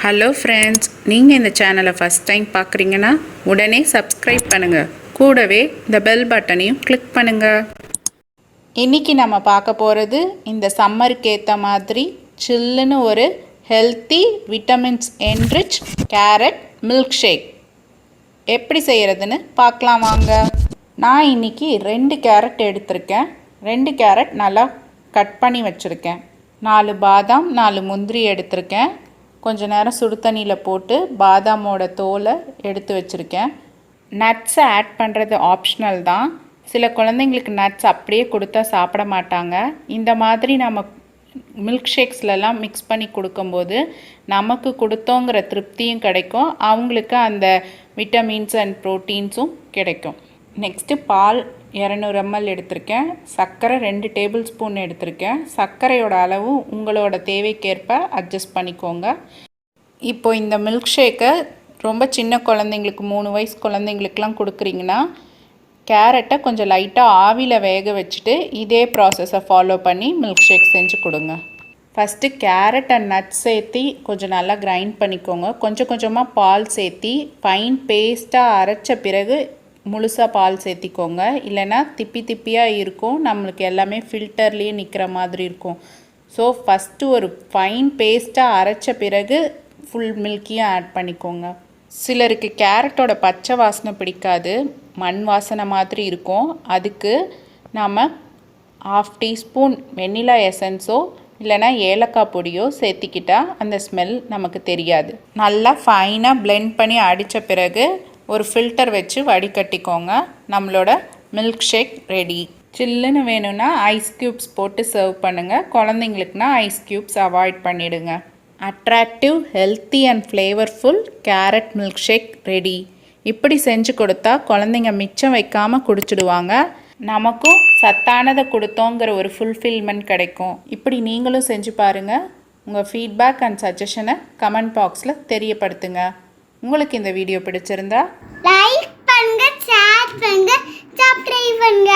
Hello friends, நீங்கள் இந்த சேனலை ஃபஸ்ட் டைம் பார்க்குறீங்கன்னா உடனே சப்ஸ்கிரைப் பண்ணுங்கள். கூடவே இந்த பெல் பட்டனையும் கிளிக் பண்ணுங்கள். இன்றைக்கி நம்ம பார்க்க போகிறது இந்த சம்மருக்கு ஏற்ற மாதிரி சில்லுன்னு ஒரு healthy vitamins enrich carrot milk shake எப்படி செய்கிறதுன்னு பார்க்கலாம் வாங்க. நான் இன்றைக்கி 2 கேரட் எடுத்திருக்கேன். 2 கேரட் நல்லா கட் பண்ணி வச்சுருக்கேன். 4 பாதாம் 4 முந்திரி எடுத்திருக்கேன். கொஞ்சம் நேரம் சுடு தண்ணியில் போட்டு பாதாமோட தோலை எடுத்து வச்சுருக்கேன். நட்ஸை ஆட் பண்ணுறது ஆப்ஷனல் தான். சில குழந்தைங்களுக்கு நட்ஸ் அப்படியே கொடுத்தா சாப்பிட மாட்டாங்க. இந்த மாதிரி நம்ம மில்க் ஷேக்ஸ்லலாம் மிக்ஸ் பண்ணி கொடுக்கும்போது நமக்கு கொடுத்தோங்கிற திருப்தியும் கிடைக்கும், அவங்களுக்கு அந்த விட்டமின்ஸ் அண்ட் ப்ரோட்டீன்ஸும் கிடைக்கும். நெக்ஸ்ட்டு பால் 200 ml எடுத்திருக்கேன். சர்க்கரை 2 டேபிள் ஸ்பூன் எடுத்திருக்கேன். சர்க்கரையோட அளவு உங்களோட தேவைக்கேற்ப அட்ஜஸ்ட் பண்ணிக்கோங்க. இப்போ இந்த மில்க் ஷேக்கை ரொம்ப சின்ன குழந்தைங்களுக்கு 3 வயசு குழந்தைங்களுக்கெலாம் கொடுக்குறீங்கன்னா கேரட்டை கொஞ்சம் லைட்டாக ஆவியில் வேக வச்சுட்டு இதே ப்ராசஸை ஃபாலோ பண்ணி மில்க் ஷேக் செஞ்சு கொடுங்க. ஃபஸ்ட்டு கேரட் அண்ட் நட்ஸ் சேர்த்தி கொஞ்சம் நல்லா கிரைண்ட் பண்ணிக்கோங்க. கொஞ்சம் கொஞ்சமாக பால் சேர்த்தி ஃபைன் பேஸ்ட்டாக அரைச்ச பிறகு முழுசாக பால் சேர்த்திக்கோங்க. இல்லைன்னா திப்பி திப்பியாக இருக்கும், நம்மளுக்கு எல்லாமே ஃபில்டர்லேயே நிற்கிற மாதிரி இருக்கும். ஸோ ஃபஸ்ட்டு ஒரு ஃபைன் பேஸ்ட்டாக அரைச்ச பிறகு ஃபுல் மில்க்கையும் ஆட் பண்ணிக்கோங்க. சிலருக்கு கேரட்டோட பச்சை வாசனை பிடிக்காது, மண் வாசனை மாதிரி இருக்கும். அதுக்கு நாம் 1/2 டீஸ்பூன் வெண்ணிலா எசன்ஸோ இல்லைனா ஏலக்காய் பொடியோ சேர்த்திக்கிட்டால் அந்த ஸ்மெல் நமக்கு தெரியாது. நல்லா ஃபைனாக பிளெண்ட் பண்ணி அடித்த பிறகு ஒரு ஃபில்டர் வச்சு வடிகட்டிக்கோங்க. நம்மளோட மில்க் ஷேக் ரெடி. சில்லுன்னு வேணும்னா ஐஸ் க்யூப்ஸ் போட்டு சர்வ் பண்ணுங்கள். குழந்தைங்களுக்குனா ஐஸ் க்யூப்ஸ் அவாய்ட் பண்ணிவிடுங்க. Attractive, healthy and flavourful carrot milk shake ready. இப்படி செஞ்சு கொடுத்தா குழந்தைங்க மிச்சம் வைக்காமல் குடிச்சிடுவாங்க. நமக்கும் சத்தானதை கொடுத்தோங்கிற ஒரு ஃபுல்ஃபில்மெண்ட் கிடைக்கும். இப்படி நீங்களும் செஞ்சு பாருங்கள். உங்கள் ஃபீட்பேக் அண்ட் சஜஷனை கமெண்ட் பாக்ஸில் தெரியப்படுத்துங்க. உங்களுக்கு இந்த வீடியோ பிடிச்சிருந்தா லைக் பண்ணுங்க, ஷேர் பண்ணுங்க, சப்ஸ்கிரைப் பண்ணுங்க.